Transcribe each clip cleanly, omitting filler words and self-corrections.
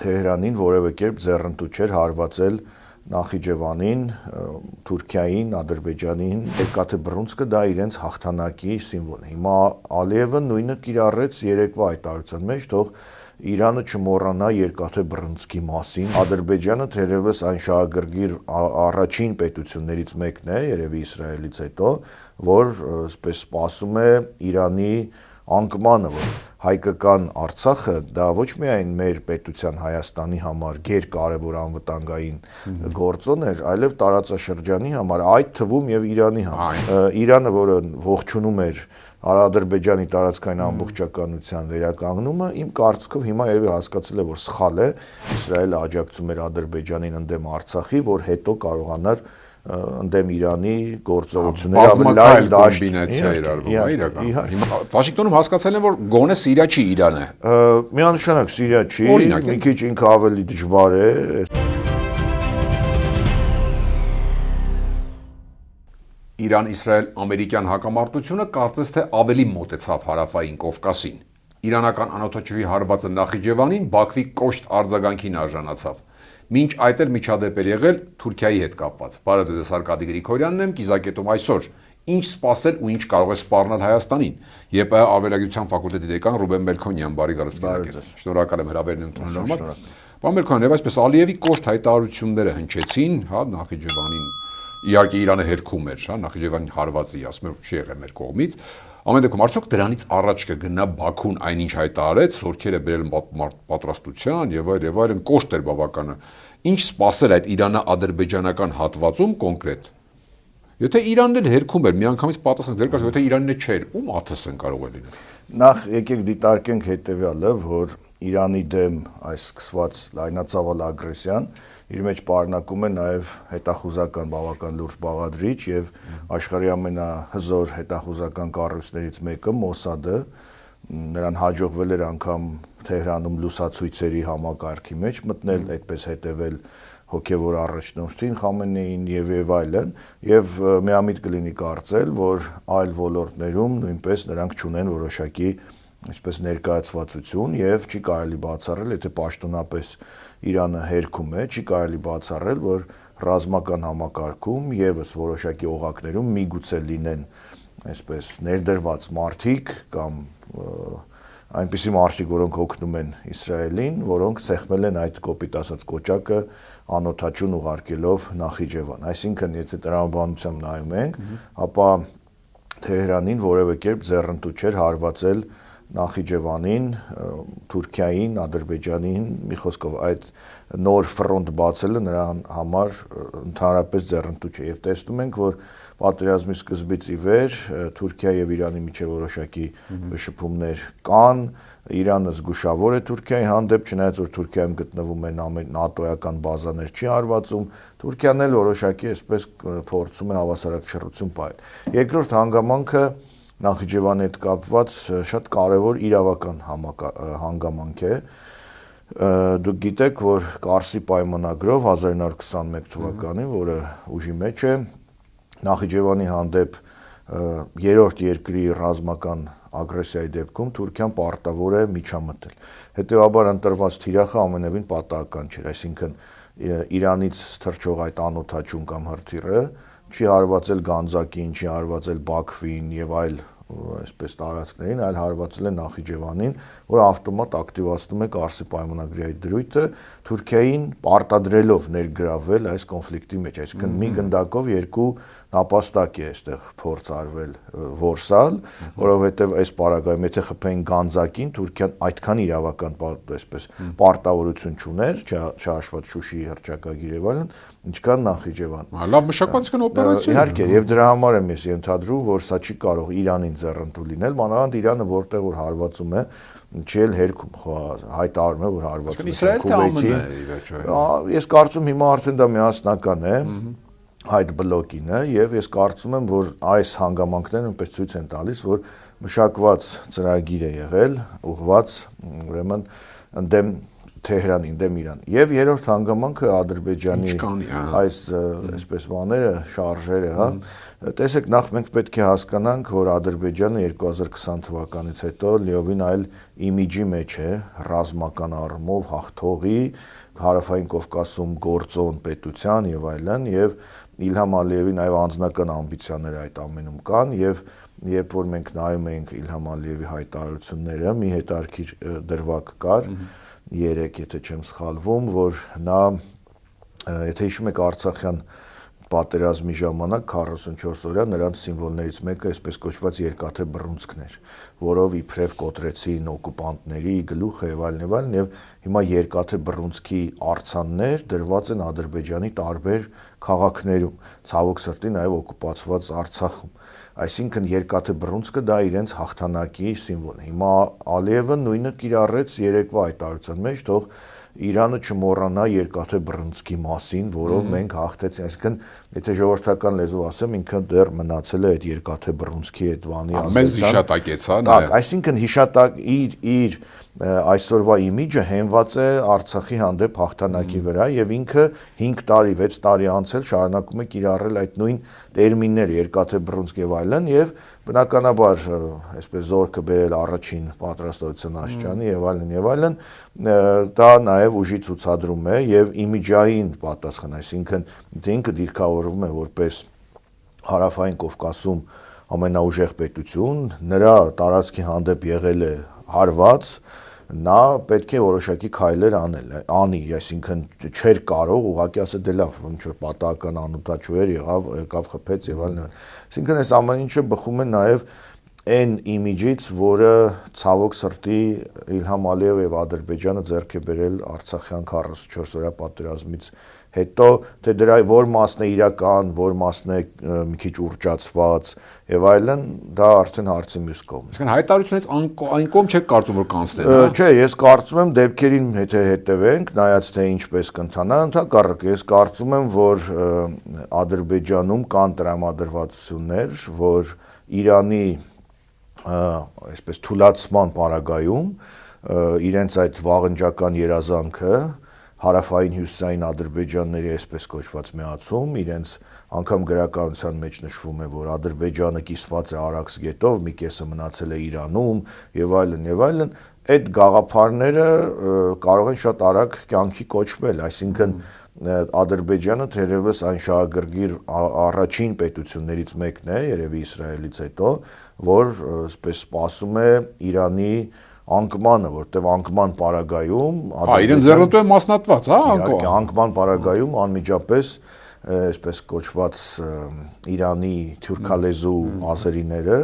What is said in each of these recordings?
Թեհրանին որևէ կերպ ձեռնտու չէր հարվածել Նախիջևանին, Թուրքիային, Ադրբեջանին, երկաթե բռունցքը դա իրենց հաղթանակի սիմվոլ է։ Հիմա Ալիևը նույնը կիրառեց երեկվա հայտարարության մեջ, թող Իրանը չմոռանա երկաթե բռունցքի մասին։ Ադրբեջանը թերևս այն շահագրգիռ առաջին պետություններից մեկն է, երևի Իսրայելից հետո, որ այսպես սպասում է Իրանի անկմանը, որ հայկական Արցախը դա ոչ միայն մեր պետության Հայաստանի համար գերկարևոր անվտանգային գործոն էր, այլև տարածաշրջանի համար, այդ թվում եւ Իրանի համար։ Իրանը, որը ողջունում էր Ադրբեջանի տարածքային ամբողջականության վերականգնումը, իմ կարծիքով հիմա երևի հասկացել է, որ սխալ է, Իսրայելը աջակցում էր Ադրբեջանին ընդդեմ Արցախի, որ հետո կարողանար ընդդեմ Իրանի գործողություններ ավելի լայն կոմբինացիա իրարվում է իրական։ Վաշինգտոնում հասկացել են, որ գոնե Սիրիա չի Իրան է։ Միանշանակ Սիրիա չի, մի քիչ ինքը ավելի դժվար է։ Իրան-Իսրայել-ամերիկյան հակամարտությունը կարծես թե ավելի մոտեցավ հարավային Կովկասին։ Իրանական անօթաչուի հարվածը Նախիջևանին Բաքվի կոշտ արձագանքին արժանացավ։ Մինչ այդ էլ միջադեպ էր եղել Թուրքիայի հետ կապված։ Բարև ձեզ, Արկադի Գրիգորյանն եմ, կիզակետում այսօր ինչ սպասել ու ինչ կարող է սպառնել Հայաստանին։ ԵՊՀ ավերագիտության ֆակուլտետի դեկան Ռուբեն Մելքոնյան, բարի գալուստ կիզակետ։ Շնորհակալ եմ հրավերն ընդունելու համար։ Պարոն Մելքոնյան, եւ այսպես Ալիևի կոշտ հայտարարությունները հնչեցին, Նախիջևանին իհարկե Իրանը հերքում էր, Նախիջևանին հարվածի, ասում եմ, չի եղել մեր կողմից։ Ամեն դեպքում արդյոք դրանից առաջ կգնա Բաքուն այնինչ հայտարարեց, զորքերը բերել պատրաստության եւ այլն, կոշտ էր բավականը։ Ինչ սպասել այդ Իրանը-ադրբեջանական հատվածում կոնկրետ։ Եթե Իրանն էլ հերքում էր, միանգամից պատասխան ձեր կարծիքով, եթե Իրանն է չէր, ում ԱԹՍ-ն կարող է լինել։ Նախ եկեք դիտարկենք հետեւյալը, որ Իրանի դեմ այս սկսված լայնածավալ ագրեսիան իր մեջ պարունակում է նաև հետախուզական բավական լուրջ բաղադրիչ եւ աշխարհի ամենահզոր հետախուզական կառույցներից մեկը Մոսադը նրան հաջողվել էր անգամ Թեհրանում լուսացույցերի համակարգի մեջ մտնել, այդպես հետևել հոգևոր առաջնորդին Խամենեին եւ այլն, եւ միամիտ կլինի կարծել, որ այլ ոլորտներում նույնպես նրանք ճունեն որոշակի այսպես ներկայացվածություն եւ չի կարելի բացառել, եթե պաշտոնապես Իրանը հերքում է, չի կարելի բացառել, որ ռազմական համակարգում եւս որոշակի օղակներում միգուցե լինեն այսպես ներդրված մարդիկ կամ այնպիսի մարդիկ, որոնք օգնում են Իսրայելին, որոնք սեղմել են այդ կոպիտ ասած կոճակը անօթաչուն ուղարկելով Նախիջևան։ Այսինքն, եթե տրամաբանությամբ նայում ենք, ապա Թեհրանին որևէ կերպ ձեռնտու չէր հարվածել Նախիջևանին, Թուրքիային, Ադրբեջանին, մի խոսքով այդ նոր ֆրոնտ բացելը նրան համար ընդհանրապես ձեռնտու չէ եւ տեսնում ենք, որ պատերազմի սկզբից ի վեր Թուրքիայի եւ Իրանի միջեւ որոշակի շփումներ կան, Իրանը զգուշավոր է Թուրքիայի հանդեպ, չնայած որ Թուրքիայում գտնվում են նատոյական բազաներ չի հարվածում, Թուրքիան էլ որոշակի այսպես փորձում է հավասարակշռություն պահել։ Երկրորդ հանգամանքը Նախիջևանի հետ կապված շատ կարևոր իրավական հանգամանք է։ Դուք գիտեք, որ Կարսի պայմանագրով 1921 թվականին, որը ուժի մեջ է, Նախիջևանի հանդեպ երրորդ երկրի ռազմական ագրեսիայի դեպքում Թուրքիան պարտավոր է միջամտել։ Հետևաբար ընտրված թիրախը ամենևին պատահական չէր, այսինքն Իրանից թռչող այդ անօթաչուն կամ հրթիռը չի հարվածել Գանձակին, չի հարվածել Բաքվին եւ այլ այսպես տարածքներին, այլ հարվածել է Նախիջևանին, որը ավտոմատ ակտիվացնում է Կարսի պայմանագրի այդ դրույթը, Թուրքիային պարտադրելով ներգրավել այս կոնֆլիկտի մեջ, այսինքն մի գնդակով երկու նապաստակ է այստեղ փորձ արվել որսալ, որովհետև այս պարագայում եթե խփեին Գանձակին, Թուրքիան այդքան իրավական այսպես պարտավորություն չուներ, չհաշված Շուշիի հռչակագիր եւ այլն, ինչքան Նախիջևան։ Լավ մշակվածական օպերացիա։ Իհարկե, եւ դրա համար եմ ես ենթադրում, որ սա չի կարող Իրանին ձեռնտու լինել, մանավանդ Իրանը որտեղ որ հարվածում է, չի էլ հերքում հայտարարում է, որ հարվածում է Քուվեյթին։ Ես կարծում հիմա արդեն դա միասնական է այդ բլոկինը եւ ես կարծում եմ, որ այս հանգամանքներն այնպես ցույց են տալիս, որ մշակված ծրագիր է եղել, ուղղված ուրեմն ընդդեմ Թեհրանին դեմ Իրան։ Եվ երրորդ հանգամանքը Ադրբեջանի այս այսպես բաները, շարժերը, հա։ Տեսեք, նախ մենք պետք է հասկանանք, որ Ադրբեջանը 2020 թվականից հետո լիովին այլ իմիջի մեջ է, ռազմական առումով հաղթողի, Հարավային Կովկասում գործոն պետության եւ այլն, եւ Իլհամ Ալիևի նաեւ անձնական ամբիցիաներ այդ ամենում կան, եւ երբ որ մենք նայում ենք Իլհամ Ալիևի հայտարարությունները, մի հետարքիր դրվագ կար 3, եթե չեմ սխալվում, որ նա, եթե հիշում եք Արցախյան պատերազմի ժամանակ 44 օրյա նրանց սիմվոլներից մեկը այսպես կոչված երկաթե բռունցքն էր, որով իբրև կոտրեցին օկուպանտների գլուխը եւ այլն, եւ հիմա երկաթե բռունցքի արձաններ դրված են Ադրբեջանի տարբեր քաղաքներում, ցավոք սրտի նաեւ օկուպացված Արցախում։ Այսինքն երկաթե բռունցքը դա իրենց հաղթանակի սիմվոլ է։ Հիմա Ալիևը նույնը կիրառեց երեկվա հայտարարության մեջ, թող Իրանը չմոռանա երկաթե բռունցքի մասին, որով մենք հաղթեցինք, այսինքն եթե ժողովրդական լեզվով ասեմ, ինքը դեռ մնացել է այդ երկաթե բռունցքի այդ բանի ազդեցության։ Մեզ հիշատակեց, հա, դա։ Այսինքն հիշատակ իր այսօրվա իմիջը հենված է Արցախի հանդեպ հաղթանակի վրա եւ ինքը 5 տարի, 6 տարի անցել շարունակում է կիրառել այդ նույն տերմինները, երկաթե բռունցք եւ այլն, եւ բնականաբար այսպես զորքը բերել առաջին պատրաստության աշխարհի եւ այլն, դա նաեւ ուժի ցուցադրում է եւ իմիջային պատասխան, այսինքն ինքը դիրքավորվում է որպես Հարավային Կովկասում ամենաուժեղ պետություն, նրա տարածքի հանդեպ եղել է հարված, նա պետք է որոշակի քայլեր անի, այսինքն չէր կարող ուղղակի ասել դե լավ, ինչ որ պատահական անուտաչուեր եկավ խփեց եւ այլն։ Այսինքն այս ամեն ինչը բխում է նաեւ այն իմիջից, որը ցավոք սրտի Իլհամ Ալիևը եւ Ադրբեջանը ձեռք է բերել Արցախյան 44 օրյա պատերազմից հետո, թե դրա որ մասն է իրական, որ մասն է մի քիչ ուռճացված եւ այլն, դա արդեն հարցի մյուս կողմն է։ Իսկական հայտարարությունից այն կողմ չեք կարծում որ կանցնեն, հա։ Չէ, ես կարծում եմ դեպքերին եթե հետևենք, նայած թե ինչպես կընթանա, ընդհակառակը ես կարծում եմ, որ Ադրբեջանում կան տրամադրվածություններ, որ Իրանի այսպես թուլացման պարագայում իրենց այդ վաղնջական երազանքը հարավային հյուսիսային Ադրբեջանների այսպես կոչված միացում, իրենց անգամ գրականության մեջ նշվում է, որ Ադրբեջանը կիսված է Արաքս գետով, մի կեսը մնացել է Իրանում եւ այլն, այդ գաղափարները կարող են շատ արագ կյանքի կոչվել, այսինքն Ադրբեջանը թերևս այն շահագրգիռ առաջին պետություններից մեկն է, երևի Իսրայելից հետո, որ այսպես սպասում է Իրանի անկմանը, որտեղ անկման պարագայում իրեն ձեռնտու է մասնատված, հա, անկման պարագայում անմիջապես այսպես կոչված Իրանի թուրքալեզու ազերիները,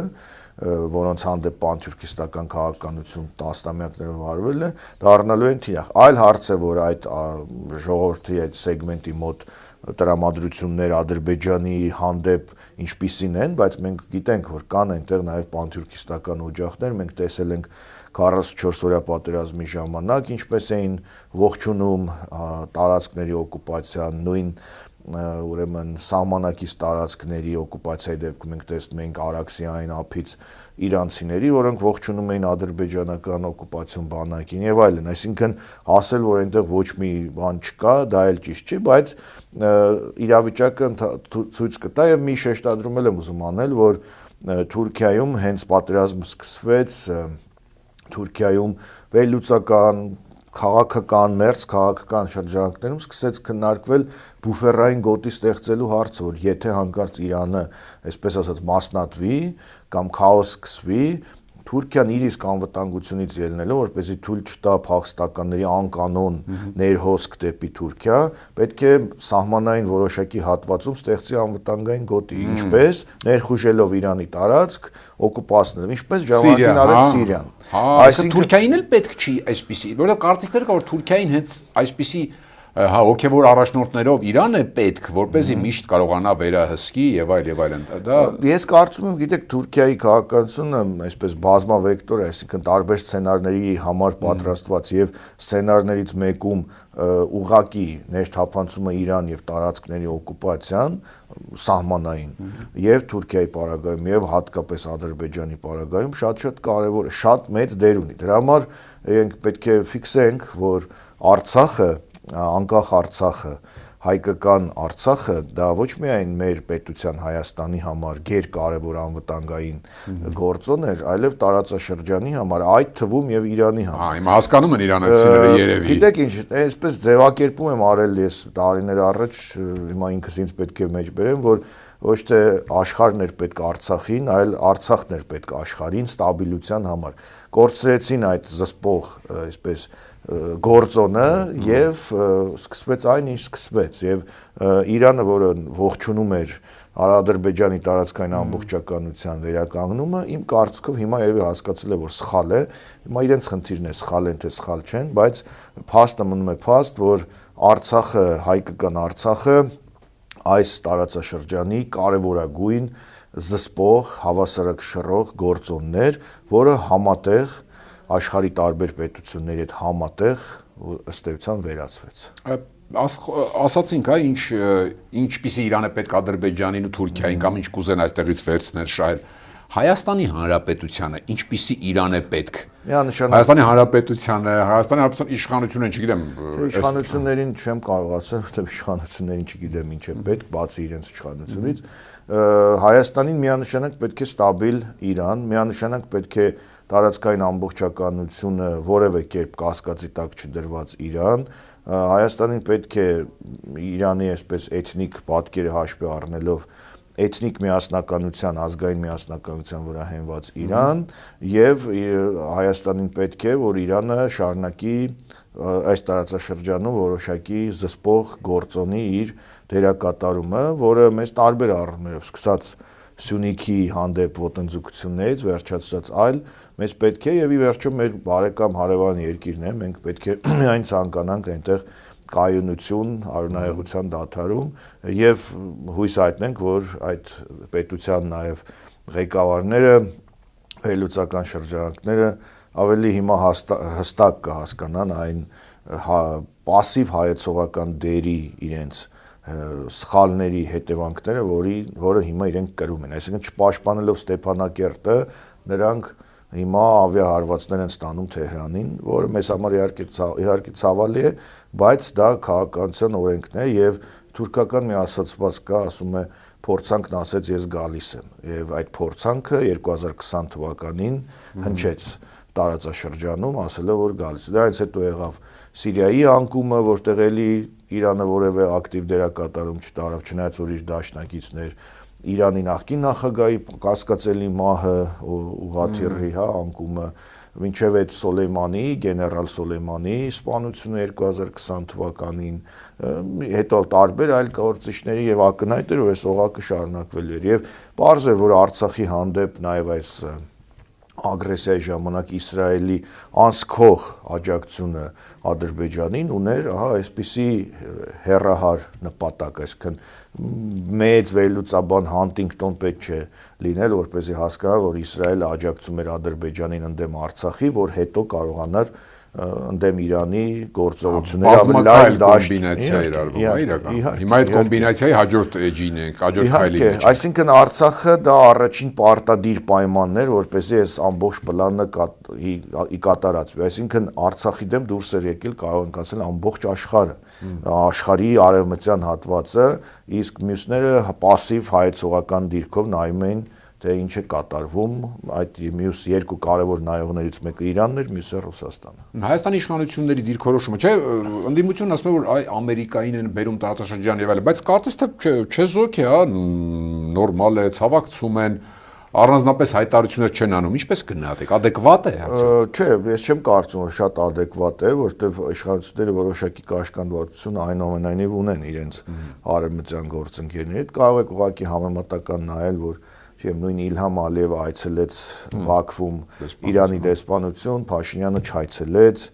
որոնց հանդեպ պանթյուրքիստական քաղաքականություն տասնամյակներով արվել է, դառնալու են թիրախ։ Այլ հարց է, որ այդ ժողովրդի այդ սեգմենտի մոտ տրամադրություններ Ադրբեջանի հանդեպ ինչպիսին են, բայց մենք գիտենք, որ կան այնտեղ նաև պանթյուրքիստական օջախներ, մենք տեսել ենք 44 օրյա պատերազմի ժամանակ ինչպես էին ողջունում տարածքների օկուպացիան, նույն ուրեմն սահմանակից տարածքների օկուպացիայի դեպքում մենք տեսնում ենք Արաքսիային ափից իրանցիների, որոնք ողջունում էին ադրբեջանական օկուպացիոն բանակին եւ այլն, այսինքն ասել, որ այնտեղ ոչ մի բան չկա, դա էլ ճիշտ չի, բայց իրավիճակը ցույց կտա եւ մի շեշտադրում եմ ուզում անել, որ Թուրքիայում հենց պատերազմը սկսվեց, Թուրքիայում վերլուծական քաղաքական, մերձ քաղաքական շրջանակներում սկսեց քննարկվել բուֆերային գոտի ստեղծելու հարցը, որ եթե հանկարծ Իրանը, այսպես ասած, մասնատվի կամ քաոս սկսվի, Թուրքիան իր իսկ անվտանգությունից ելնելով, որպեսզի թույլ չտա փախստականների անկանոն ներհոսք դեպի Թուրքիա, պետք է սահմանային որոշակի հատվածում ստեղծի անվտանգային գոտի, ինչպես ներխուժելով Իրանի տարածք, օկուպացնելով, ինչպես ժամանակին արեց Սիրիան։ Այսինքն Թուրքիային էլ պետք չի այսպիսի, որովհետև կարծիքներ կա, որ Թուրքիային հենց այսպիսի հոգևոր առաջնորդներով Իրան է պետք, որպեսզի միշտ կարողանա վերահսկի եւ այլն։ Դա ես կարծում եմ, գիտեք, Թուրքիայի քաղաքականությունը այսպես բազմավեկտոր է, այսինքն տարբեր սցենարների համար պատրաստված եւ սցենարներից մեկում ուղղակի ներթափանցումը Իրան եւ տարածքների օկուպացիան սահմանային եւ Թուրքիայի պարագայում եւ հատկապես Ադրբեջանի պարագայում շատ կարեւոր է, շատ մեծ դեր ունի։ Դրա համար մենք պետք է ֆիքսենք, որ Արցախը, անկախ Արցախը, հայկական Արցախը դա ոչ միայն մեր պետության Հայաստանի համար գերկարևոր անվտանգային գործոն էր, այլև տարածաշրջանի համար, այդ թվում եւ Իրանի համար։ Հիմա հասկանում են իրանացիները երևի։ Գիտեք ինչ, այսպես ձևակերպում եմ արել ես տարիներ առաջ, հիմա ինքս ինձ պետք է մեջ բերեմ, որ ոչ թե աշխարհն էր պետք Արցախին, այլ Արցախն էր պետք աշխարհին ստաբիլության համար։ Կորցրեցին այդ զսպող, այսպես գործոնը եւ սկսվեց այն ինչ սկսվեց եւ Իրանը, որը ողջունում էր Ադրբեջանի տարածքային ամբողջականության վերականգնումը, իմ կարծիքով հիմա երևի հասկացել է, որ սխալ է, հիմա իրենց խնդիրն է, սխալ են թե սխալ չեն, բայց փաստը մնում է փաստ, որ Արցախը, հայկական Արցախը այս տարածաշրջանի կարևորագույն զսպող, հավասարակշռող գործոններ, որը համատեղ աշխարհի տարբեր պետությունների հետ համատեղ ըստ էության վերացվեց։ Ասացինք, ինչպիսի Իրանը պետք Ադրբեջանին ու Թուրքիային կամ ինչ կուզեն այստեղից վերցնել շահել։ Հայաստանի Հանրապետությանը ինչպիսի Իրան է պետք։ Հայաստանի Հանրապետությանը, Հայաստանի Հանրապետության իշխանությունը, չգիտեմ, իշխանություններին չեմ կարող ասել, որտեղ իշխանություններին չգիտեմ ինչ է պետք, բացի իրենց իշխանությունից։ Հայաստանին միանշանակ պետք է ստաբիլ Իրան, միանշանակ պետք է տարածքային ամբողջականությունը որևէ կերպ կասկածի տակ չդրված Իրան, Հայաստանին պետք է Իրանի այսպես էթնիկ պատկերը հաշվի առնելով էթնիկ միասնականության, ազգային միասնականության վրա հենված Իրան եւ Հայաստանին պետք է, որ Իրանը շարունակի այս տարածաշրջանում որոշակի զսպող գործոնի իր դերակատարումը, որը մեզ տարբեր առումներով սկսած Սյունիքի հանդեպ ոտնձգություններից վերջացած այլ մեզ պետք է եւ ի վերջո մեր բարեկամ հարևան երկիրն է, մենք պետք է միայն ցանկանանք այնտեղ կայունություն, արյունահեղության դադարում եւ հույս հայտնենք, որ այդ պետության նաեւ ղեկավարները, վերլուծական շրջանակները ավելի հիմա հստակ կհասկանան այն պասիվ հայեցողական դերի իրենց սխալների հետևանքները, որը հիմա իրենք կրում են, այսինքն չպաշտպանելով Ստեփանակերտը, նրանք հիմա ավիահարվածներ են ստանում Թեհրանին, որը մեզ համար իհարկե ցավալի է, բայց դա քաղաքականության օրենքն է եւ թուրքական մի ասացված կա, ասում է փորձանքն ասեց ես գալիս եմ եւ այդ փորձանքը 2020 թվականին հնչեց տարածաշրջանում, ասելով որ գալիս է։ Դրանից հետո եղավ Սիրիայի անկումը, որտեղ էլի Իրանը որևէ ակտիվ դերակատարում չտարավ, չնայած որ իր դաշնակիցներ Իրանի նախկին նախագահի կասկածելի մահը ուղղաթիռի, անկումը, մինչև այդ Սոլեյմանի, գեներալ Սոլեյմանի սպանությունը 2020 թվականին, հետո տարբեր այլ գործիչների եւ ակնհայտ էր, որ այս օղակը շարունակվելու էր եւ պարզ է, որ Արցախի հանդեպ նաեւ այս ագրեսիայի ժամանակ Իսրայելի անսքող աջակցությունը Ադրբեջանին ուներ, այսպիսի հեռահար նպատակ, այսինքն մեծ վերլուծաբան Հանտինգտոն պետք չէ լինել, որպեսզի հասկանա, որ Իսրայելը աջակցում էր Ադրբեջանին ընդդեմ Արցախի, որ հետո կարողանար ընդդեմ Իրանի գործողությունները ավելի լայն կոմբինացիա էր արվում, իրական։ Հիմա այդ կոմբինացիայի հաջորդ էջին ենք, հաջորդ քայլին ենք։ Այսինքն Արցախը դա առաջին պարտադիր պայմանն էր, որպեսզի այս ամբողջ պլանը կատարածվի։ Այսինքն Արցախի դեմ դուրս էր եկել, կարող ենք ասել, ամբողջ աշխարհը, աշխարհի արևմտյան հատվածը, իսկ մյուսները պասիվ հայեցողական դիրքով նայում էին թե ինչ է կատարվում, այդ մյուս երկու կարևոր նայողներից մեկը Իրանն էր, մյուսը Ռուսաստանը։ Հայաստանի իշխանությունների դիրքորոշումը, չէ, ընդդիմությունն ասում է, որ այ Ամերիկային են բերում տարածաշրջան եւ այլն, բայց կարծես թե չեզոք է, նորմալ է, ցավակցում են, առանձնապես հայտարարություններ չեն անում, ինչպես գնահատեք, adekvat է հա՞։ Չէ, ես չեմ կարծում, որ շատ adekvat է, որովհետեւ իշխանությունները որոշակի կաշկանդվածություն այնուամենայնիվ ունեն իրենց արևմտյան գործընկերների հետ, կարող եք ուղղակի համեմատական նայել, որ նույն Իլհամ Ալիևը այցելեց Բաքվում Իրանի դեսպանություն, Փաշինյանը չայցելեց,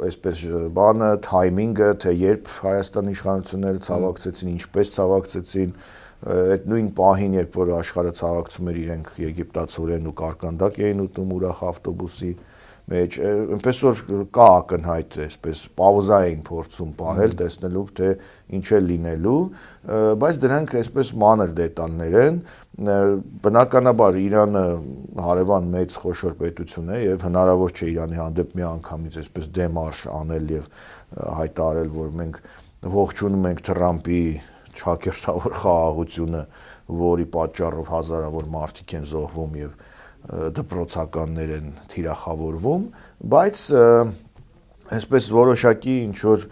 այսպես բանը, թայմինգը, թե երբ Հայաստանի իշխանությունները ցավակցեցին, ինչպես ցավակցեցին, այդ նույն պահին, երբ որ աշխարհը ցավակցում էր, իրենք եգիպտացորեն ու կարկանդակ էին ուտում ուրախ ավտոբուսի մեջ, այնպես որ կա ակնհայտ այսպես պաուզա էին փորձում պահել, տեսնելու թե ինչ է լինելու, բայց դրանք այսպես մանր դետալներ են, բնականաբար Իրանը հարևան մեծ խոշոր պետություն է եւ հնարավոր չէ Իրանի հանդեպ մի անգամից այսպես դեմարշ անել եւ հայտարարել, որ մենք ողջունում ենք Թրամփի չակերտավոր խաղաղությունը, որի պատճառով հազարավոր մարդիկ են զոհվում եւ դպրոցականներ են թիրախավորվում, բայց այսպես որոշակի ինչ որ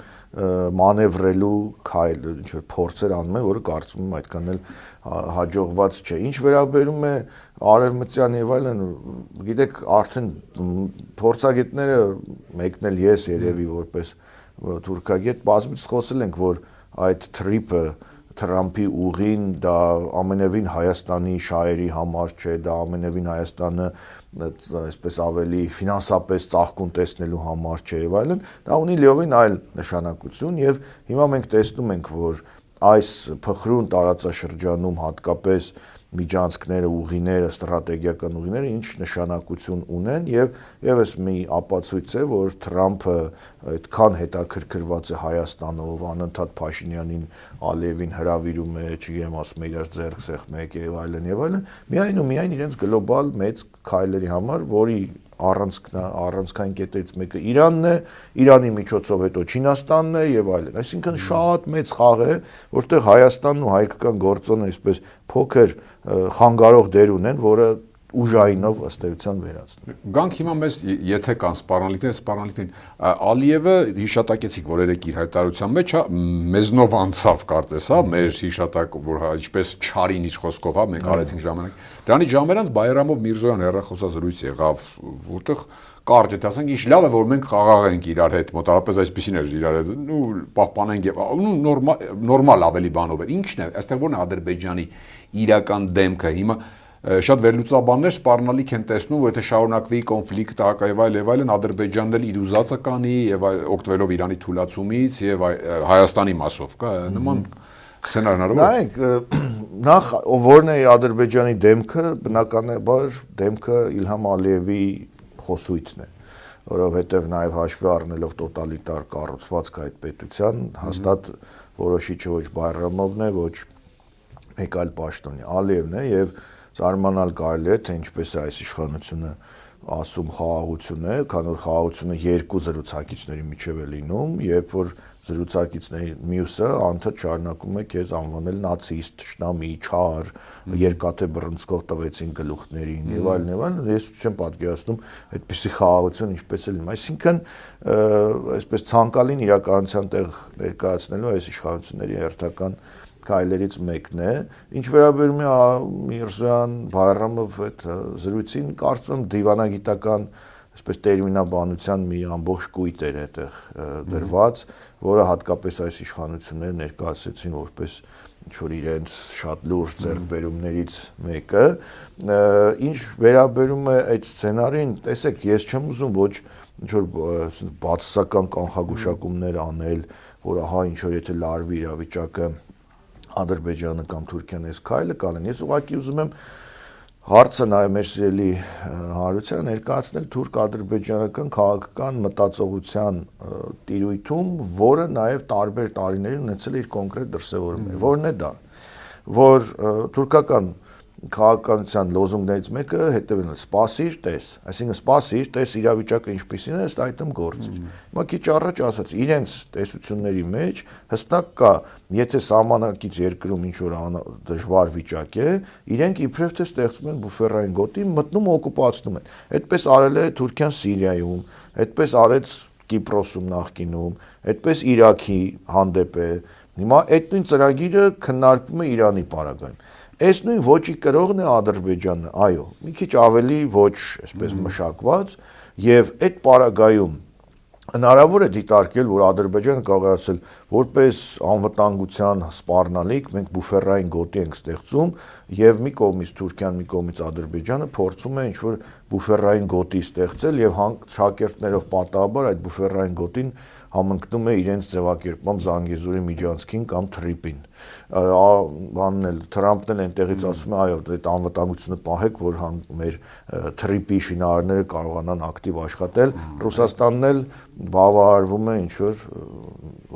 մանևրելու քայլ, ինչ որ փորձեր անում են, որը կարծում եմ այդքան էլ հաջողված չէ։ Ինչ վերաբերում է արևմտյան եւ այլն, գիտեք, արդեն փորձագետները, մեկն էլ ես երևի որպես թուրքագետ, բազմիցս խոսել ենք, որ այդ թրիպը Թրամփի ուղին դա ամենևին Հայաստանի շահերի համար չէ, դա ամենևին Հայաստանը այսպես ավելի ֆինանսապես ծաղկուն տեսնելու համար չէ եւ այլն, դա ունի լիովին այլ նշանակություն եւ հիմա մենք տեսնում ենք, որ այս փխրուն տարածաշրջանում հատկապես միջանցքները, ուղիները, ստրատեգիական ուղիները ինչ նշանակություն ունեն եւ եւս մի ապացույց է, որ Թրամփը այդքան հետաքրքրված է Հայաստանով, անընդհատ Փաշինյանին, Ալիևին հրավիրում է, չգիտեմ, ասում է իրար ձեռք սեղմեք եւ այլն, միայն ու միայն իրենց գլոբալ մեծ քայլերի համար, որի առանցքային կետերից մեկը Իրանն է, Իրանի միջոցով հետո Չինաստանն է եւ այլն։ Այսինքն շատ մեծ խաղ է, որտեղ Հայաստանն ու հայկական գործոնը այսպես փոքր խանգարող դեր ունեն, որը ուժայինով ըստ էության վերացնում։ Գանք հիմա մեզ եթե կան սպառնալիքներ, Ալիևը հիշատակեցիք, որ երեք իր հայտարարության մեջ մեզնով անցավ կարծես, մեր հիշատակ, որ ինչպես չարին իր խոսքով, մենք արեցինք ժամանակ։ Դրանից ժամանակ Բայրամով Միրզոյան հեռախոսազրույց եղավ, որտեղ կարճ է, ասենք, ինչ լավ է, որ մենք խաղաղ ենք իրար հետ, մոտավորապես այսպեսին էր իրար հետ, ու պահպանենք եւ նորմալ ավելի բանով էր։ Ինչն է, այստեղ ո՞րն է Ադրբեջանի իրական դեմքը հիմա շատ վերլուծաբաններ սպառնալիք են տեսնում, որ եթե շարունակվի կոնֆլիկտը եւ այլն, Ադրբեջանն էլ իր ուզածը կանի եւ օգտվելով Իրանի թուլացումից եւ Հայաստանի մասով, կա նման սցենար հնարավոր։ Նայեք, նախ ո՞րն է Ադրբեջանի դեմքը, բնականաբար դեմքը Իլհամ Ալիևի խոսույթն է, որովհետեւ նաեւ հաշվի առնելով տոտալիտար կառուցվածք այդ պետության, հաստատ որոշիչը ոչ Բայրամովն է, ոչ մեկ այլ պաշտոնյա, Ալիևն է եւ զարմանալ կարելի է, թե ինչպես է այս իշխանությունը ասում խաղաղություն է, քանի որ խաղաղությունը երկու զրուցակիցների միջև է լինում, երբ որ զրուցակիցների մյուսը անդադ շարունակում է քեզ անվանել նացիստ, թշնամի, չար, երկաթե բռնցքով տվեցին գլուխներին եւ այլն, ես չեմ պատկերացնում այդպիսի խաղաղություն ինչպես է լինում, այսինքն այսպես ցանկալին իրականության տեղ ներկայացնելու այս իշխանությունների հերթական քայլերից մեկն է, ինչ վերաբերում է Միրզոյան, Բայրամով այդ զրույցին, կարծում եմ դիվանագիտական, այսպես տերմինաբանության մի ամբողջ կույտ էր այդտեղ դրված, որը հատկապես այս իշխանությունները ներկայացրեցին որպես ինչ որ իրենց շատ լուրջ ձեռքբերումներից մեկը, ինչ վերաբերում է այդ սցենարին, տեսեք, ես չեմ ուզում ոչ ինչ որ բացասական կանխագուշակումներ անել, որ ահա ինչ որ եթե լարվի իրավիճակը Ադրբեջանը կամ Թուրքիան այս քայլը կանեն։ Ես ուղղակի ուզում եմ հարցը նաև մեր սիրելի հանրությանը ներկայացնել թուրք-ադրբեջանական քաղաքական մտածողության տիրույթում, որը նաև տարբեր տարիներին ունեցել է իր կոնկրետ դրսևորումները։ Որն է դա, որ թուրքական քաղաքականության լոզունգներից մեկը հետևն է՝ սպասիր, տես, այսինքն սպասիր, տես իրավիճակը ինչպիսին է, ըստ այդմ գործիր։ Հիմա քիչ առաջ ասած, իրենց տեսությունների մեջ հստակ կա, եթե սահմանակից երկրում ինչ որ դժվար վիճակ է, իրենք իբրև թե ստեղծում են բուֆերային գոտի, մտնում օկուպացնում են։ Այդպես արել է Թուրքիան Սիրիայում, այդպես արեց Կիպրոսում նախկինում, այդպես Իրաքի հանդեպ է։ Հիմա այդ նույն ծրագիրը քննարկվում է Իրանի պարագայում։ Այս նույն ոճի կրողն է Ադրբեջանը, այո, մի քիչ ավելի ոչ այսպես մշակված եւ այդ պարագայում հնարավոր է դիտարկել, որ Ադրբեջանը կարող է ասել, որպես անվտանգության սպառնալիք մենք բուֆերային գոտի ենք ստեղծում եւ մի կողմից Թուրքիան, մի կողմից Ադրբեջանը փորձում է ինչ-որ բուֆերային գոտի ստեղծել եւ շակերտներով պատահաբար այդ բուֆերային գոտին համընկնում է իրենց ձևակերպմամբ Զանգեզուրի միջանցքին կամ Թրիպին։ Բանն էլ Թրամփն էլ այնտեղից ասում է, այո, այդ անվտանգությունը պահեք, որ մեր Թրիպի շինարարները կարողանան ակտիվ աշխատել։ Ռուսաստանն էլ բավարարվում է ինչ որ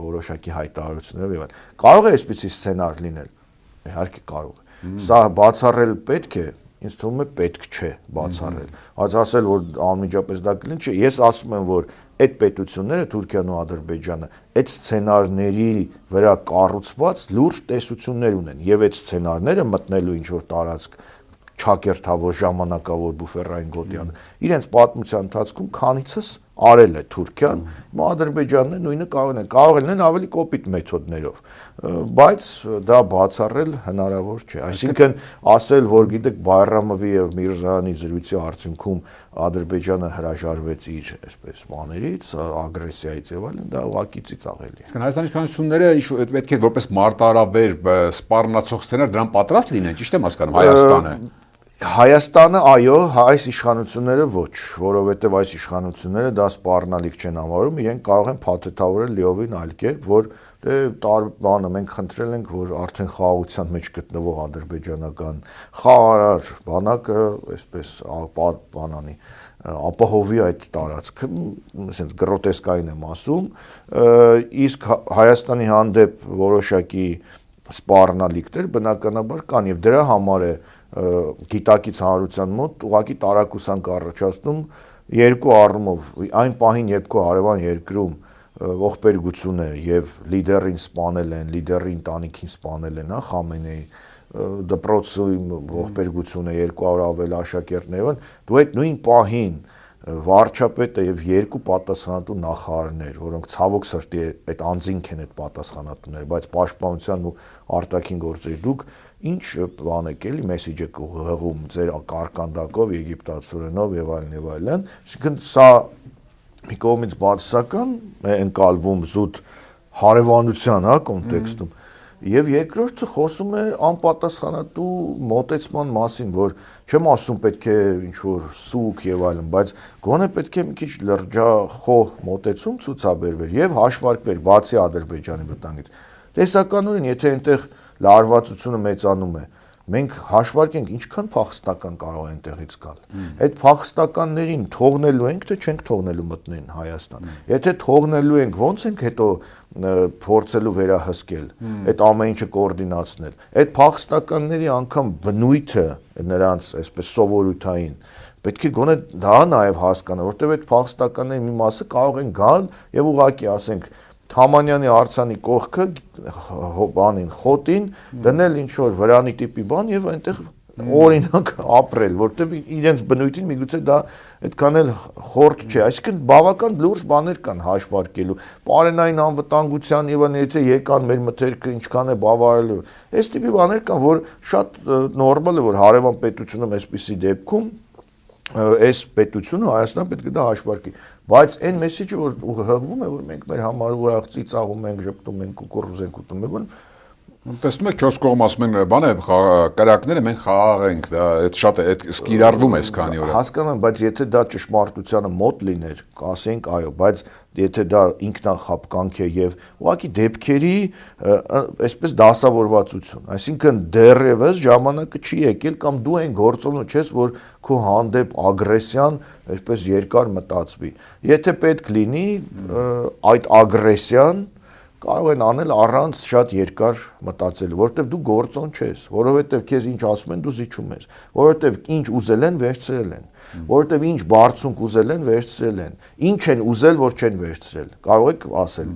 որոշակի հայտարարություններով եւ այլն։ Կարող է այսպիսի սցենար լինել։ Իհարկե կարող է։ Սա բացառել պետք է, ինձ թվում է պետք չէ բացառել։ Բայց ասել, որ անմիջապես դա կլինի, չէ, ես ասում եմ, որ այդ պետությունները Թուրքիան ու Ադրբեջանը այդ սցենարների վրա կառուցված լուրջ տեսություններ ունեն եւ այդ սցենարները մտնելու ինչ որ տարածք չակերտավոր ժամանակավոր բուֆերային գոտիան իրենց պատմության ընթացքում քանիցս արել է Թուրքիան, հիմա Ադրբեջանն է նույնը կարող են ավելի կոպիտ մեթոդներով, բայց դա բացառել հնարավոր չէ։ Այսինքն ասել, որ գիտեք Բայրամովի եւ Միրզոյանի զրույցի արդյունքում Ադրբեջանը հրաժարվեց իր այսպես բաներից, ագրեսիայից եւ այլն, դա ուղղակի ծիծաղելի է։ Հայաստանի իշխանությունները պետք է որպես մարտահրավեր սպառնացող սցենար դրան պատրաստ լինեն, ճիշտ եմ հասկանում, Հայաստանը։ Հայաստանը, այո, այս իշխանությունները ոչ, որովհետև այս իշխանությունները դա սպառնալիք չեն համարում, իրենք կարող են փաթեթավորել լիովին այլ կերպ, որ բանը մենք խնդրել ենք, որ արդեն խաղաղության մեջ գտնվող ադրբեջանական խաղարար բանակը, այսպես բանանի, ապահովի այդ տարածքը, ասենց գրոտեսկային եմ ասում, իսկ Հայաստանի հանդեպ որոշակի սպառնալիքներ բնականաբար կան եւ դրա համար է գիտակից հանրության մոտ ուղղակի տարակուսանք առաջացնում երկու առումով այն պահին, երբ քո հարևան երկրում ողբերգությունը եւ լիդերին սպանել են, լիդերի ընտանիքին սպանել են, Խամենեի դպրոցի ողբերգությունը 200 ավել աշակերտներով, դու այդ նույն պահին վարչապետը եւ երկու պատասխանատու նախարարներ, որոնք ցավոք սրտի այդ անձինք են այդ պատասխանատուները, բայց պաշտպանության ու արտաքին գործերի դուք ինչ բան եք էլի մեսեջ եք ուղղում ձեր կարկանդակով, եգիպտացորենով եւ այլն, այսինքն սա մի կողմից բացասական է ընկալվում զուտ հարևանության, կոնտեքստում, եւ երկրորդը խոսում է անպատասխանատու մոտեցման մասին, որ չեմ ասում պետք է ինչ որ սուկ եւ այլն, բայց գոնե պետք է մի քիչ լրջախոհ մոտեցում ցուցաբերվեր եւ հաշվարկվեր բացի Ադրբեջանի վտանգից։ Տեսականորեն, եթե այնտեղ լարվածությունը մեծանում է, մենք հաշվարկենք ինչքան փախստական կարող է այնտեղից գալ։ Այդ փախստականներին թողնելու ենք, թե չենք թողնելու մտնեն Հայաստան։ Եթե թողնելու ենք, ո՞նց ենք հետո փորձելու վերահսկել, այդ ամեն ինչը կոորդինացնել։ Այդ փախստականների անգամ բնույթը նրանց այսպես սովորութային պետք է գոնե դա նաև հասկանալ, որտեղ այդ փախստականների մի մասը կարող են գալ եւ ուղղակի ասենք Թամանյանի արձանի կողքը բանին խոտին դնել ինչ որ վրանի տիպի բան եւ այնտեղ օրինակ ապրել, որտեվ իրենց բնույթին միգուցե դա այդքան էլ խորտ չէ, այսինքն բավական լուրջ բաներ կան հաշվարկելու, պարենային անվտանգության եւ այլն, եթե եկան մեր մթերքը ինչքան է բավարարելու, այս տիպի բաներ կան, որ շատ նորմալ է, որ հարևան պետությունում այսպիսի դեպքում այս պետությունը Հայաստանը պետք է դա հաշվարկի, բայց այն մեսեջը որ հղվում է, որ մենք մեր համար ուրախ ծիծաղում ենք, ժպտում ենք, կուկուռուզ ենք ուտում ենք, տեսնում եք 4 կողմ ասում են բան է կրակները մենք խաղաղ ենք, դա այդ շատ է, այդ սկիրառվում է այսքանի օրը։ Հասկանամ, բայց եթե դա ճշմարտությանը մոտ լիներ, կասենք այո, բայց եթե դա ինքնախապկանք է եւ ուղղակի դեպքերի այսպես դասավորվածություն, այսինքն դեռևս ժամանակը չի եկել կամ դու այն գործոնը չես, որ քո հանդեպ ագրեսիան այսպես երկար մտածվի։ Եթե պետք լինի այդ ագրեսիան կարող են անել առանց շատ երկար մտածելու, որովհետև դու գործոն չես, որովհետև քեզ ինչ ասում են, դու զիջում ես, որովհետև ինչ ուզել են, վերցրել են, որովհետև ինչ բարձունք ուզել են, վերցրել են, ինչ են ուզել, որ չեն վերցրել, կարող եք ասել,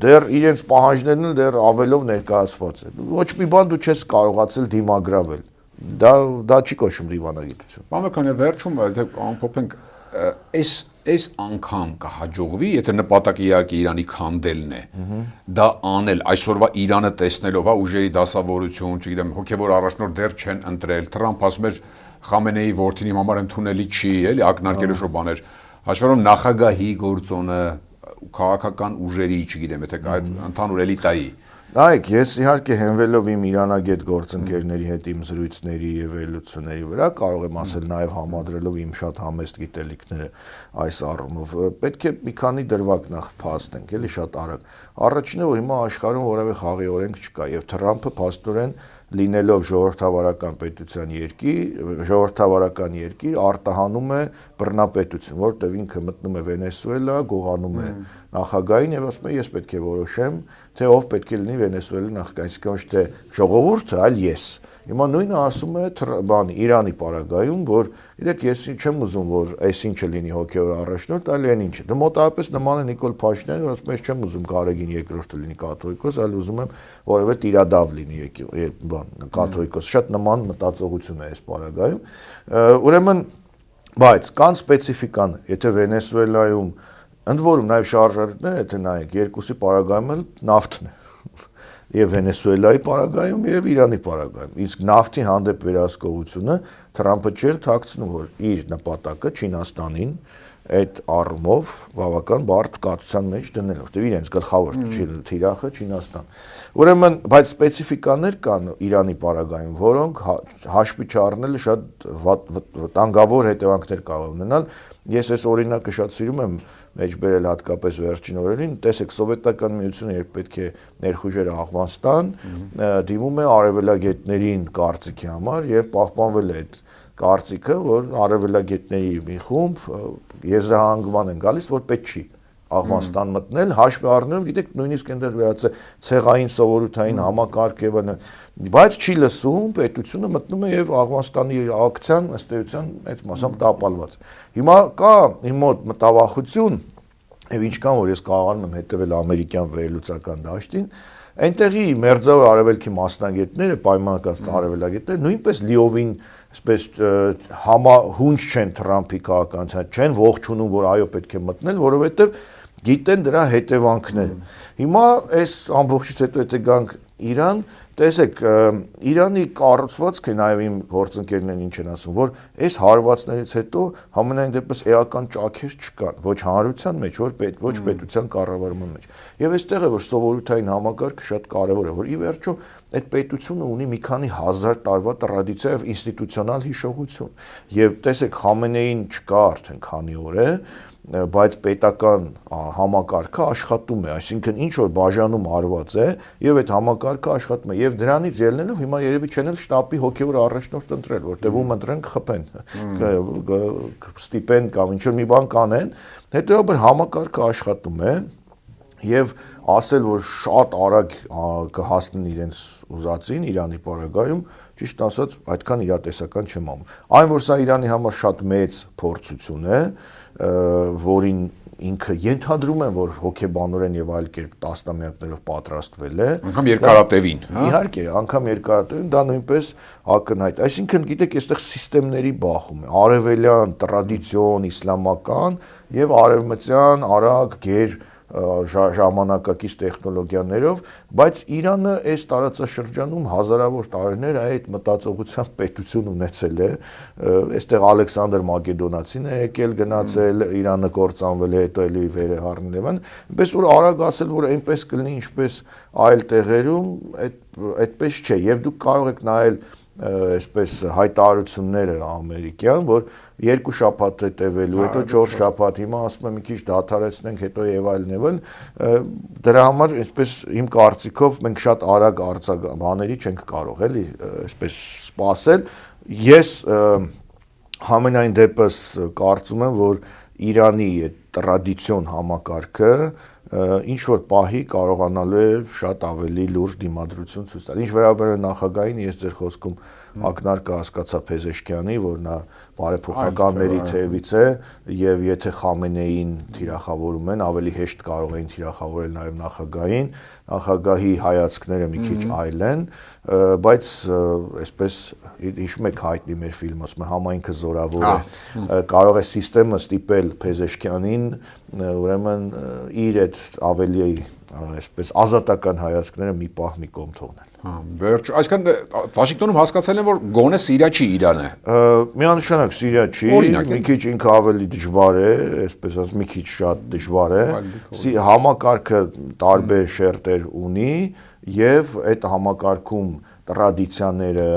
դեռ իրենց պահանջներն էլ դեռ ավելով ներկայացված է, ոչ մի բան դու չես կարողացել դիմագրավել, դա չի կոչվում դիվանագիտություն։ Բավական է վերջում, եթե ամփոփենք, այս անգամ կհաջողվի, եթե նպատակը իհարկե Իրանի քանդելն է, դա անել այսօրվա Իրանը տեսնելով, ուժերի դասավորություն, չգիտեմ, հոգևոր առաջնորդ դեռ չեն ընտրել, Թրամփ ասում էր Խամենեի որդին իմ համար ընդունելի չի, էլի, ակնարկելու շո բաներ, հաշվառում նախագահի գործոնը, քաղաքական ուժերի, չգիտեմ, եթե այդ ընդհանուր էլիտայի Նայեք, ես իհարկե հենվելով իմ իրանագետ գործընկերների հետ իմ զրույցների եւ վերլուծությունների վրա կարող եմ ասել նաեւ համադրելով իմ շատ համեստ գիտելիքները այս առումով պետք է մի քանի դրվագ նախ փաստենք, էլի շատ արագ։ Առաջինը, որ հիմա աշխարհում որևէ խաղի օրենք չկա եւ Թրամփը փաստորեն լինելով ժողովրդավարական պետության երկիր արտահանում է բռնապետություն, որտեղ ինքը մտնում է Վենեսուելա, գողանում է նախագահին եւ ասում է ես պետք է որոշեմ, թե ով պետք է լինի Վենեսուելայի նախագահ, այսինքն ոչ թե ժողովուրդը, այլ ես։ Հիմա նույնը ասում է Իրանի պարագայում, որ իրեք ես չեմ ուզում, որ այսինչը լինի հոգեոր առաջնորդ, այլ այն ինչը։ Դա մոտավորապես նման է Նիկոլ Փաշինյանը, որ ասում է ես չեմ ուզում Գարեգին երկրորդը լինի կաթողիկոս, այլ ուզում եմ որևէ տիրադավ լինի կաթողիկոս։ Շատ նման մտածողություն է այս պարագայում։ Ուրեմն, բայց կան սպეციფიკան, եթե Վենեսուելայում ընդ որում նաև շարժարիտներ, եթե նայեք, երկուսի պարագայում էլ նավթն է։ Եվ Վենեսուելայի պարագայում եւ Իրանի պարագայում։ Իսկ նավթի հանդեպ վերահսկողությունը Թրամփը չէր թաքցնում, որ իր նպատակը Չինաստանին այդ առումով բավական բարդ կացության մեջ դնել, որտեղ իրենց գլխավոր թիրախը Չինաստան։ Ուրեմն, բայց սպეციფիկաներ կան Իրանի պարագայում, որոնք հաշվի չառնելը շատ վտանգավոր հետևանքներ կարող ունենալ։ Ես այս օրինակը շատ սիրում եմ մեջբերել հատկապես վերջին օրերին, տեսեք, սովետական միությունը երբ պետք է ներխուժեր Աֆղանստան, դիմում է արևելագետներին կարծիքի համար եւ պահպանվել է այդ կարծիքը, որ արևելագետների մի խումբ եզրահանգման են գալիս, որ պետք չի Աֆղանստան մտնել, հաշվի առնելով, գիտեք, նույնիսկ այնտեղ վերածը ցեղային սովորութային համակարգ եւ այլն, բայց չի լսում, պետությունը մտնում է եւ Աֆղանստանի ակցիան ըստ էության մեծ մասամբ տապալված։ Հիմա կա իմ մոտ մտավախություն եւ ինչքան որ ես կարողանում եմ հետեւել ամերիկյան վերլուծական դաշտին, այնտեղի մերձավոր արևելքի մասնագետները, պայմանական արևելագետները նույնպես լիովին այսպես համահունչ չեն Թրամփի քաղաքականության, չեն ողջունում, որ այո պետք է մտնել, որովհետեւ գիտեն դրա հետևանքները։ Հիմա այս ամբողջից հետո եթե գանք Իրան, տեսեք, Իրանի կառուցվածքը նաև իմ գործընկերներն ինչ են ասում, որ այս հարվածներից հետո համենայն դեպս էական ճաքեր չկան, ոչ հանրության մեջ, ոչ պետության կառավարման մեջ։ Եվ այստեղ է որ սովորութային համակարգը շատ կարևոր է, որ ի վերջո այդ պետությունը ունի մի քանի հազար տարվա տրադիցիա եւ ինստիտուցիոնալ հիշողություն։ Եվ տեսեք, Խամենեին չկա արդեն քանի օր է, բայց պետական համակարգը աշխատում է, այսինքն ինչ որ բաժանում արված է եւ այդ համակարգը աշխատում է եւ դրանից ելնելով հիմա երևի չեն էլ շտաբի հոգեոր առաջնորդ ընտրել, որտեղ ում ընտրեն կխփեն, ստիպեն կամ ինչ որ մի բան կանեն, հետեւաբար համակարգը աշխատում է եւ ասել որ շատ արագ կհասնեն իրենց ուզածին Իրանի պարագայում, ճիշտ ասած այդքան իրատեսական չեմ անում։ Այն որ սա Իրանի համար շատ մեծ փորձություն է, որին ինքը ենթադրում են, որ հոգեբանորեն եւ այլ կերպ տասնամյակներով պատրաստվել է, անգամ երկարատևին, հա։ Իհարկե, անգամ երկարատևին դա նույնպես ակնհայտ։ Այսինքն, գիտեք, այստեղ սիստեմների բախում է, արևելյան, տրադիցիոն, իսլամական եւ արևմտյան, արագ, գեր ժամանակակից տեխնոլոգիաներով, բայց Իրանը այս տարածաշրջանում հազարավոր տարիներ այդ մտածողության պետություն ունեցել է, այստեղ Ալեքսանդր Մակեդոնացին է եկել գնացել, Իրանը կործանվել է, հետո էլի վեր է հառնել եւ այլն, այնպես որ արագ ասել, որ այնպես կլինի, ինչպես այլ տեղերում, այդպես չէ, եւ դուք կարող եք նայել այսպես հայտարարությունները ամերիկյան, որ 2 շաբաթ է տևելու, հետո 4 շաբաթ, հիմա ասում եմ մի քիչ դադարեցնենք, հետո եւ այլն, դրա համար այսպես իմ կարծիքով մենք շատ արագ բաների չենք կարող, էլի, այսպես սպասել։ Ես համենայն դեպս կարծում եմ, որ Իրանի այդ տրադիցիոն համակարգը ինչ որ պահի կարողանալու է շատ ավելի լուրջ դիմադրություն ցույց տալ։ Ինչ վերաբերում է նախագահին, ես ձեր խոսքում ակնարկը հասկացա Փեզեշքյանի, որ նա բարեփոխականների թևից է եւ եթե Խամենեին թիրախավորում են, ավելի հեշտ կարող էին թիրախավորել նաեւ նախագահին, նախագահի հայացքները մի քիչ այլ են, բայց այսպես հիշում եք հայտնի մեր ֆիլմը, ասում է համայնքը զորավոր է, կարող է համակարգը ստիպել Փեզեշքյանին, ուրեմն իր այդ ավելի այսպես ազատական հայացքները մի պահ մի կողմ թողնել։ Հա, վերջ, այսինքն Վաշինգտոնում հասկացել են, որ գոնե Սիրիա չի Իրանը։ Միանշանակ Սիրիա չի, մի քիչ ինքը ավելի դժվար է, այսպես ասած մի քիչ շատ դժվար է։ Համակարգը տարբեր շերտեր ունի եւ այդ համակարգում տրադիցիաները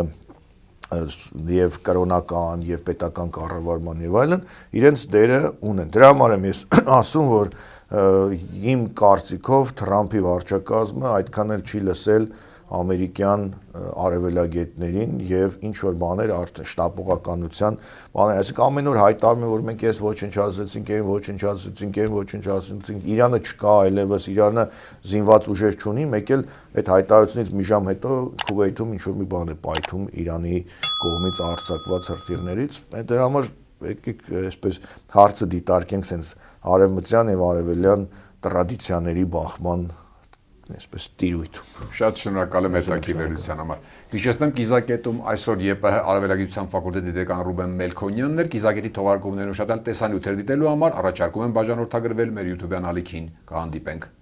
եւ կրոնական եւ պետական կառավարման եւ այլն իրենց դերը ունեն։ Դրա համար եմ ես ասում, որ իմ կարծիքով Թրամփի վարչակազմը այդքան էլ չի լսել ամերիկյան արևելագետներին եւ ինչ որ բաներ արդեն շտապողականության բաներ, այսինքն ամեն օր հայտարարում են, որ մենք էս ոչնչացրեցինք, այն ոչնչացրեցինք, այն ոչնչացրեցինք, Իրանը չկա այլևս, Իրանը զինված ուժեր չունի, մեկ էլ այդ հայտարարությունից մի ժամ հետո Քուվեյթում ինչ որ մի բան է պայթում Իրանի կողմից արձակված հրթիռներից, դրա համար եկեք այսպես հարցը դիտարկենք sense արևմտյան եւ արևելյան տրադիցիաների բախման այսպես տիրույթում։ Շատ շնորհակալ եմ հետաքրքրության համար։ Հիշեցնեմ կիզակետում այսօր ԵՊՀ արևելագիտության ֆակուլտետի դեկան Ռուբեն Մելքոնյանն էր, կիզակետի թողարկումներն ու շատ այլ տեսանյութեր դիտելու համար առաջարկում եմ բաժանորդագրվել մեր YouTube-յան ալիքին, կհանդիպենք